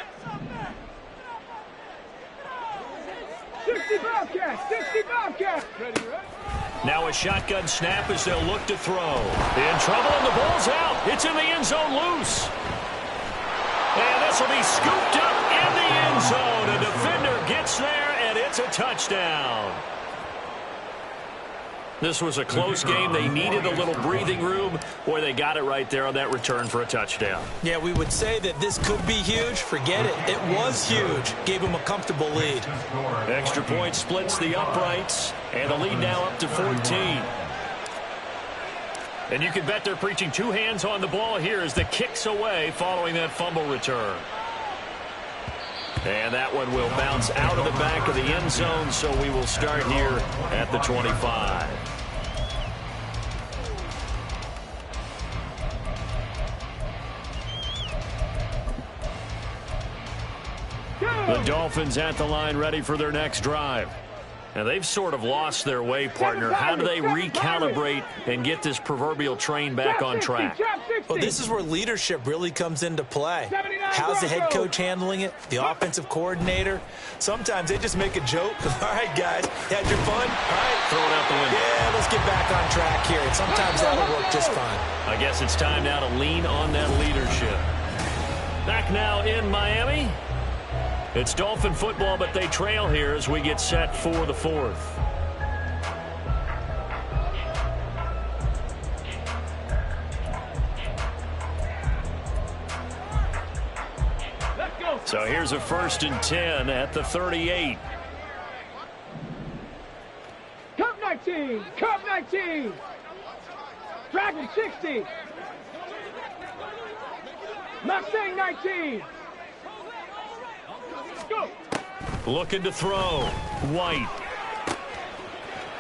60 Bobcats, 60 Bobcats. Ready, right? Now a shotgun snap as they'll look to throw. In trouble, and the ball's out. It's in the end zone loose. And this will be scooped up in the end zone. A defender gets there, and it's a touchdown. This was a close game. They needed a little breathing room. Boy, they got it right there on that return for a touchdown. Yeah, we would say that this could be huge. Forget it. It was huge. Gave them a comfortable lead. Extra point splits the uprights, and the lead now up to 14. And you can bet they're preaching 2 hands on the ball here as the kick's away following that fumble return. And that one will bounce out of the back of the end zone, so we will start here at the 25. The Dolphins at the line, ready for their next drive. Now, they've sort of lost their way, partner. How do they recalibrate and get this proverbial train back on track? Well, this is where leadership really comes into play. How's the head coach handling it? The offensive coordinator? Sometimes they just make a joke. All right, guys, had your fun? All right. Throw it out the window. Yeah, let's you back on track here, and sometimes that'll work just fine. I guess it's time now to lean on that leadership. Back now in Miami. It's Dolphin football, but they trail here as we get set for the fourth. So here's a 1st and 10 at the 38. Cup 19. Cup 19. Dragon 60. Mustang 19. Go. Looking to throw. White.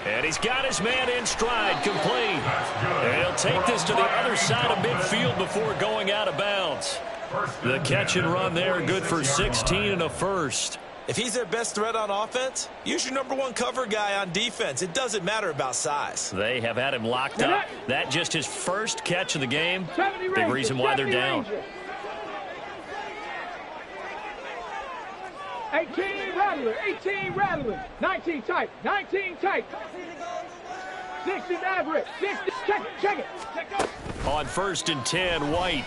And he's got his man in stride, complete. And he'll take this to the other side of midfield before going out of bounds. The catch and run there, good for 16 and a first. If he's their best threat on offense, use your #1 cover guy on defense. It doesn't matter about size. They have had him locked up. That just his first catch of the game. Big reason why they're down. 18 Rattler, 18 Rattler, 19 tight, 19 tight. 60 Maverick, 60, check it. On 1st and 10, White.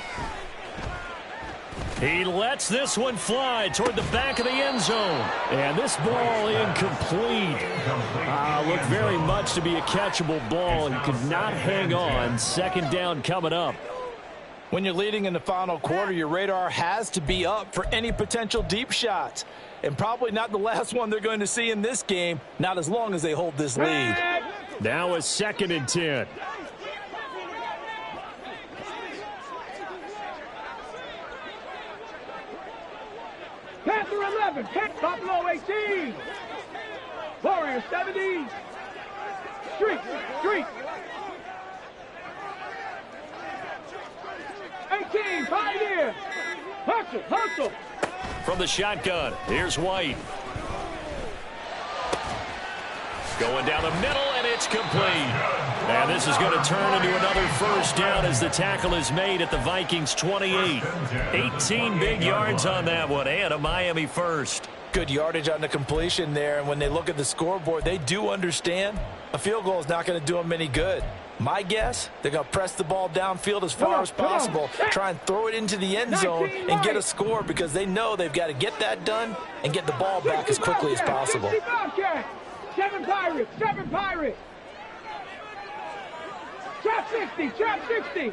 He lets this one fly toward the back of the end zone. And this ball incomplete. Looked very much to be a catchable ball and could not hang on. 2nd down coming up. When you're leading in the final quarter, your radar has to be up for any potential deep shots. And probably not the last one they're going to see in this game, not as long as they hold this lead. Now a 2nd and 10. Panther 11, Buffalo 18. Warrior 70. Streak. 18, Pioneer. Hustle. From the shotgun, here's White. Going down the middle, and it's complete. And this is going to turn into another 1st down as the tackle is made at the Vikings 28. 18 big yards on that one, and a Miami first. Good yardage on the completion there, and when they look at the scoreboard, they do understand a field goal is not going to do them any good. My guess, they're going to press the ball downfield as far as possible, try and throw it into the end zone and get a score because they know they've got to get that done and get the ball back as quickly as possible. 7 Pirates. Trap 60.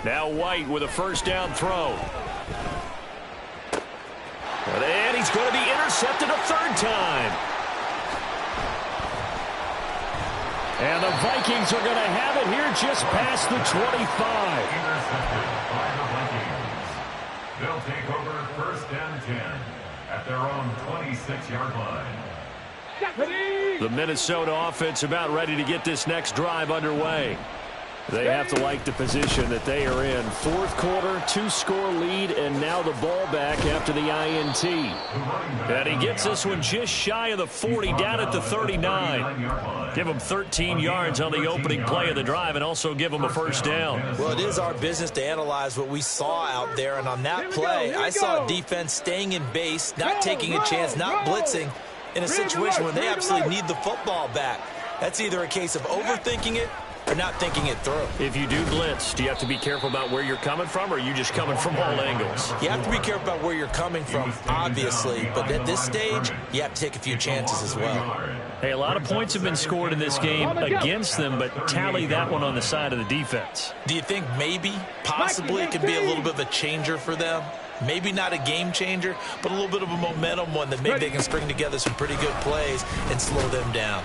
Now White with a 1st down throw. And he's going to be intercepted a 3rd time. And the Vikings are going to have it here just past the 25. Intercepted by the Vikings. They'll take over 1st and 10 at their own 26-yard line. The Minnesota offense about ready to get this next drive underway. They have to like the position that they are in. 4th quarter, 2-score lead, and now the ball back after the INT. And he gets this one just shy of the 40, down at the 39. Give him 13 yards on the opening play of the drive and also give him a 1st down. Well, it is our business to analyze what we saw out there, and on that play, I saw a defense staying in base, not taking a chance, not blitzing in a situation where they absolutely need the football back. That's either a case of overthinking it or not thinking it through. If you do blitz, do you have to be careful about where you're coming from, or are you just coming from all angles? You have to be careful about where you're coming from, obviously, but at this stage, you have to take a few chances as well. Hey, a lot of points have been scored in this game against them, but tally that one on the side of the defense. Do you think maybe, possibly, it could be a little bit of a changer for them? Maybe not a game changer, but a little bit of a momentum one that maybe they can string together some pretty good plays and slow them down.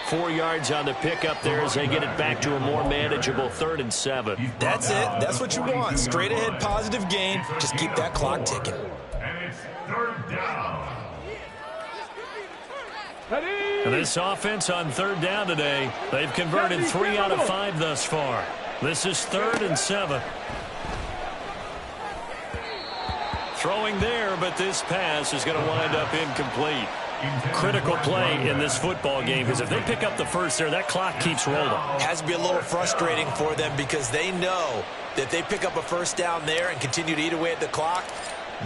4 yards on the pickup there as they get it back to a more manageable 3rd and 7. That's it. That's what you want. Straight ahead, positive gain. Just keep that clock ticking. And it's 3rd down. And this offense on 3rd down today, they've converted 3 out of 5 thus far. This is 3rd and 7. Throwing there, but this pass is going to wind up incomplete. Critical play in this football game, because if they pick up the 1st there, that clock keeps rolling. Has to be a little frustrating for them because they know that if they pick up a 1st down there and continue to eat away at the clock,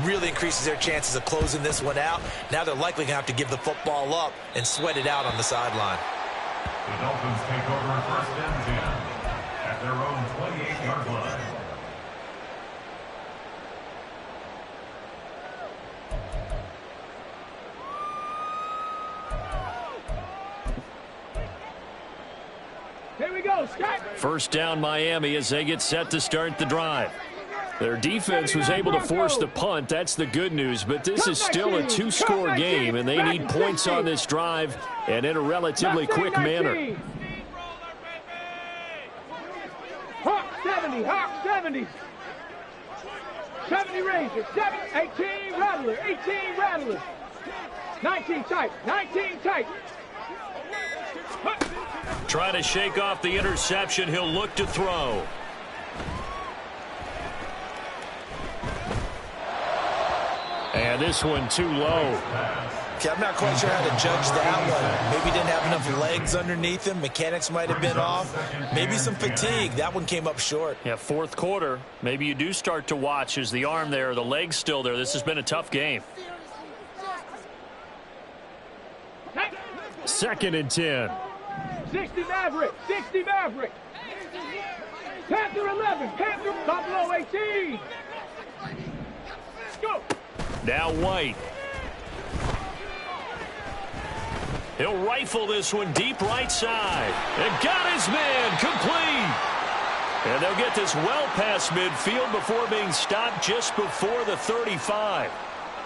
really increases their chances of closing this one out. Now they're likely going to have to give the football up and sweat it out on the sideline. The Dolphins take over first and 10 at their own 28-yard line. Here we go, Scott. First down Miami as they get set to start the drive. Their defense was able to force the punt. That's the good news, but this is still a two-score game, and they need points on this drive and in a relatively quick manner. Hawk 70, Hawk 70. 70 Rangers, 18 Rattler, 18 Rattler. 19 tight, 19 tight. Try to shake off the interception. He'll look to throw. And this one too low. Okay, I'm not quite sure how to judge that one. Maybe didn't have enough legs underneath him. Mechanics might have been off. Maybe some fatigue. That one came up short. Yeah, fourth quarter. Maybe you do start to watch. Is the arm there, the leg's still there? This has been a tough game. 2nd and 10. 60 Maverick, 60 Maverick. Panther 11, Panther, Buffalo 18. Go. Now White. He'll rifle this one deep right side. And got his man complete. And they'll get this well past midfield before being stopped just before the 35.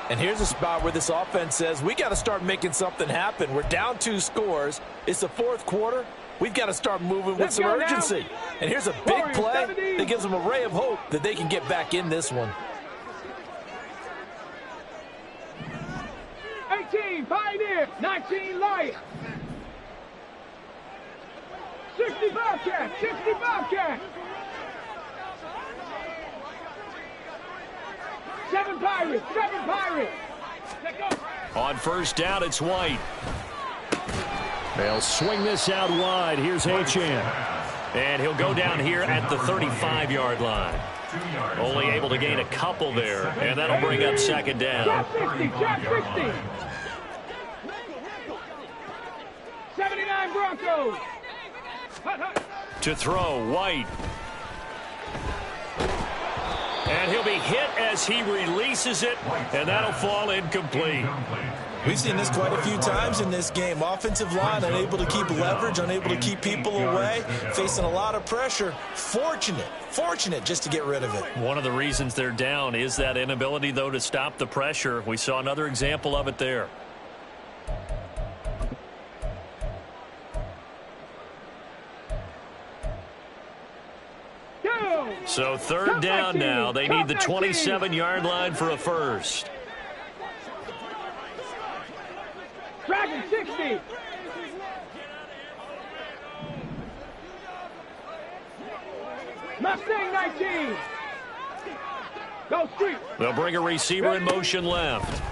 And here's a spot where this offense says, we got to start making something happen. We're down 2 scores. It's the 4th quarter. We've got to start moving with some urgency. And here's a big play that gives them a ray of hope that they can get back in this one. 18 Pioneer, 19 Lion. 60 Bobcat, 60 Bobcat. 7 Pirates, 7 Pirates. On first down, it's White. They'll swing this out wide. Here's Achane. And he'll go down here at the 35-yard line. Only able to gain a couple there, and that'll bring up 2nd down. Trap 60, trap 60. 79 Broncos. To throw, White. And he'll be hit as he releases it, and that'll fall incomplete. We've seen this quite a few times in this game. Offensive line unable to keep leverage, unable to keep people away, facing a lot of pressure. Fortunate just to get rid of it. One of the reasons they're down is that inability, though, to stop the pressure. We saw another example of it there. So 3rd down now. They need the 27-yard line for a first. Dragon 60. Mustang 19. Go street. They'll bring a receiver in motion left.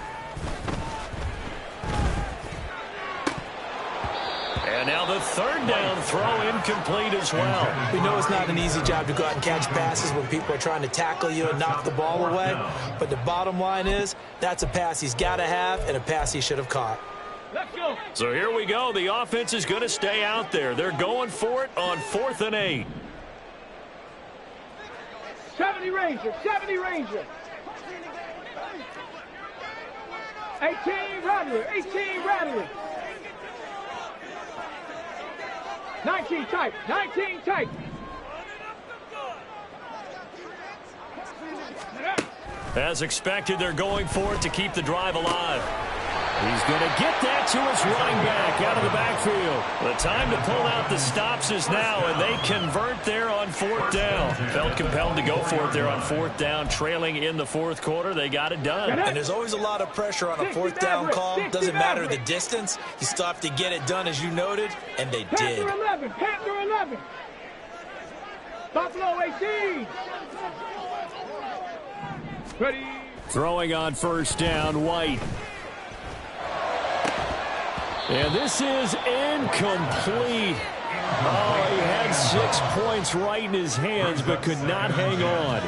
And now the 3rd down throw incomplete as well. We know it's not an easy job to go out and catch passes when people are trying to tackle you and knock the ball away. But the bottom line is that's a pass he's got to have and a pass he should have caught. Let's go. So here we go. The offense is going to stay out there. They're going for it on 4th and 8. 70 Ranger, 70 Ranger. 18 Rattler, 18 Rattler. 19 tight, 19 tight. As expected, they're going for it to keep the drive alive. He's going to get that to his running back out of the backfield. The time to pull out the stops is now, and they convert there on 4th down. Felt compelled to go for it there on 4th down, trailing in the 4th quarter. They got it done. And there's always a lot of pressure on a 4th down call. Doesn't matter the distance. You still have to get it done, as you noted, and they did. Panther 11, Panther 11. Buffalo 18. Ready. Throwing on first down, White. And this is incomplete. Oh, he had 6 points right in his hands, but could not hang on.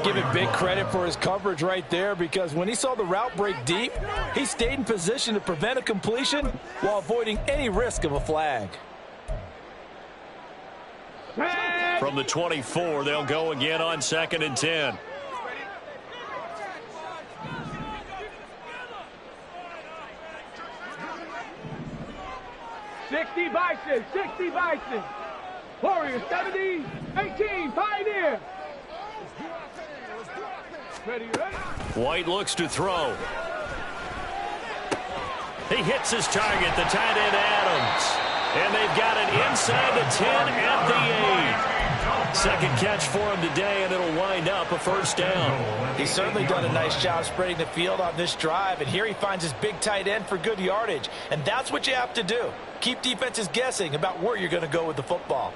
Give it big credit for his coverage right there, because when he saw the route break deep, he stayed in position to prevent a completion while avoiding any risk of a flag. From the 24, they'll go again on 2nd and 10. $60 Bison. Warriors 70, 18, Pioneer. Ready. White looks to throw. He hits his target, the tight end Adams. And they've got it inside the 10 at the 8. Second catch for him today, and it'll wind up a first down. He's certainly done a nice job spreading the field on this drive, and here he finds his big tight end for good yardage. And that's what you have to do. Keep defenses guessing about where you're going to go with the football.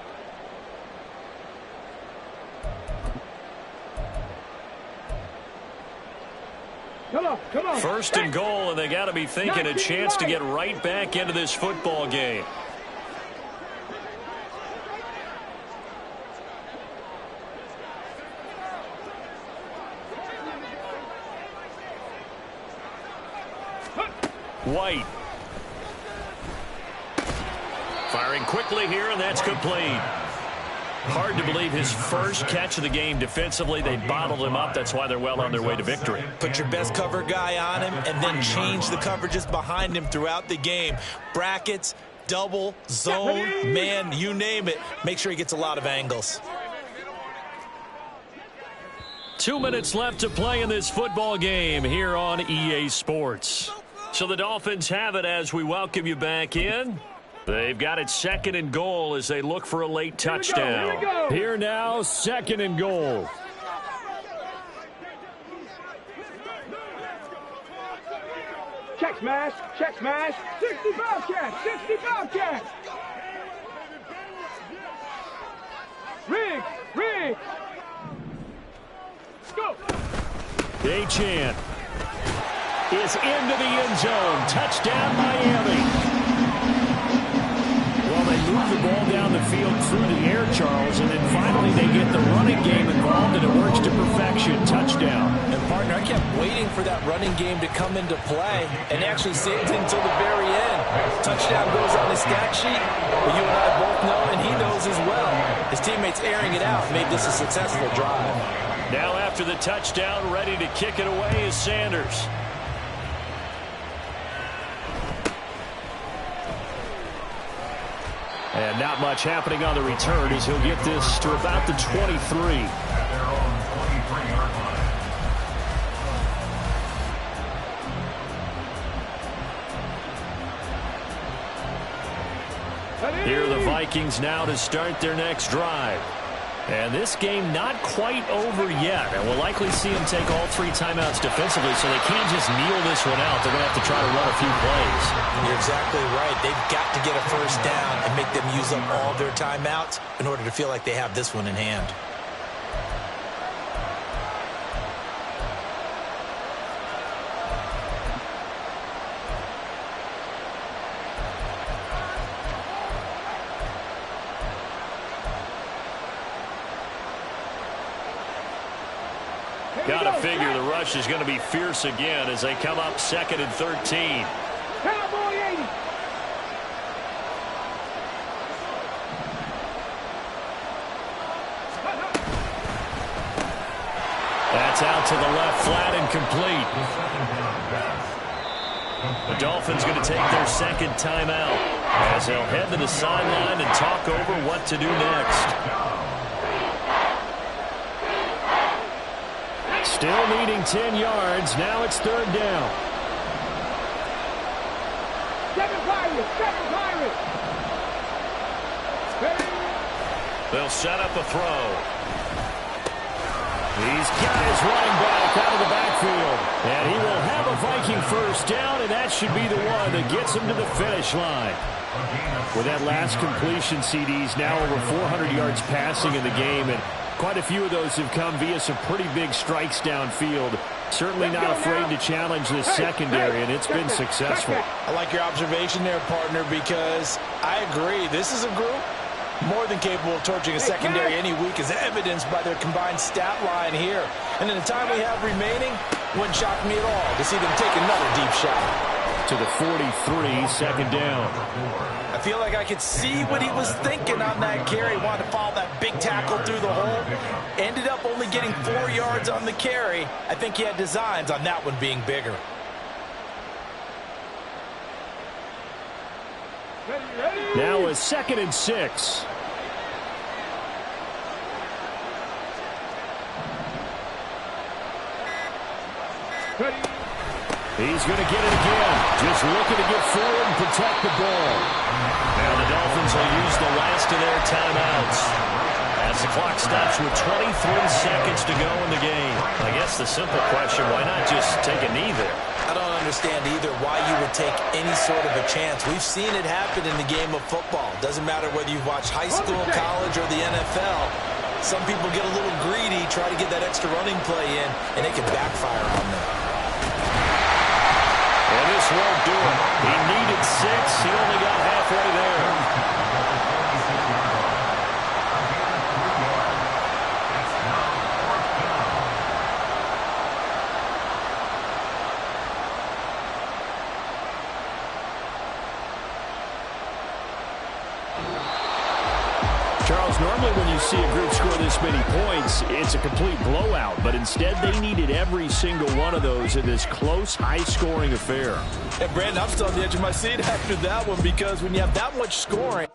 Come on. First and goal, and they got to be thinking a chance to get right back into this football game. White. Firing quickly here, and that's complete. Hard to believe his first catch of the game defensively. They bottled him up. That's why they're well on their way to victory. Put your best cover guy on him and then change the coverages behind him throughout the game. Brackets, double, zone, man, you name it. Make sure he gets a lot of angles. 2 minutes left to play in this football game here on EA Sports. So the Dolphins have it as we welcome you back in. They've got it 2nd and goal as they look for a late touchdown. Here now, 2nd and goal. Check smash. 65 catch. Rig. Go. Achane is into the end zone. Touchdown, Miami. Well, they move the ball down the field through the air, Charles, and then finally they get the running game involved, and it works to perfection. Touchdown. And, partner, I kept waiting for that running game to come into play and actually saved it until the very end. Touchdown goes on his stat sheet, but you and I both know, and he knows as well. His teammates airing it out made this a successful drive. Now after the touchdown, ready to kick it away is Sanders. And not much happening on the return as he'll get this to about the 23. Here are the Vikings now to start their next drive. And this game not quite over yet. And we'll likely see them take all 3 timeouts defensively, so they can't just kneel this one out. They're going to have to try to run a few plays. You're exactly right. They've got to get a first down and make them use up all their timeouts in order to feel like they have this one in hand. Got to figure the rush is going to be fierce again as they come up 2nd and 13. Cowboy 80. That's out to the left, flat and complete. The Dolphins going to take their 2nd timeout as they'll head to the sideline and talk over what to do next. Still needing 10 yards. Now it's 3rd down. Second Pirates. They'll set up a throw. He's got his running back out of the backfield. And he will have a Viking first down, and that should be the one that gets him to the finish line. With that last completion, CDs now over 400 yards passing in the game, and quite a few of those have come via some pretty big strikes downfield. Certainly not afraid to challenge this secondary, and it's been successful. I like your observation there, partner, because I agree. This is a group more than capable of torching a secondary any week, as evidenced by their combined stat line here. And in the time we have remaining, wouldn't shock me at all to see them take another deep shot. To the 43, second down. I feel like I could see what he was thinking on that carry. Wanted to follow that big tackle through the hole. Ended up only getting 4 yards on the carry. I think he had designs on that one being bigger. Now a 2nd and 6. He's going to get it again. Just looking to get forward and protect the ball. Now the Dolphins will use the last of their timeouts as the clock stops with 23 seconds to go in the game. I guess the simple question, why not just take a knee there? I don't understand either why you would take any sort of a chance. We've seen it happen in the game of football. Doesn't matter whether you've watched high school, college, or the NFL. Some people get a little greedy, try to get that extra running play in, and it can backfire on them. And this won't do it. He needed 6. He only got halfway there. Charles, normally when you see a group score this many points, it's a complete blowout. But instead, they needed every single one of those in this close, high-scoring affair. And Brandon, I'm still on the edge of my seat after that one, because when you have that much scoring...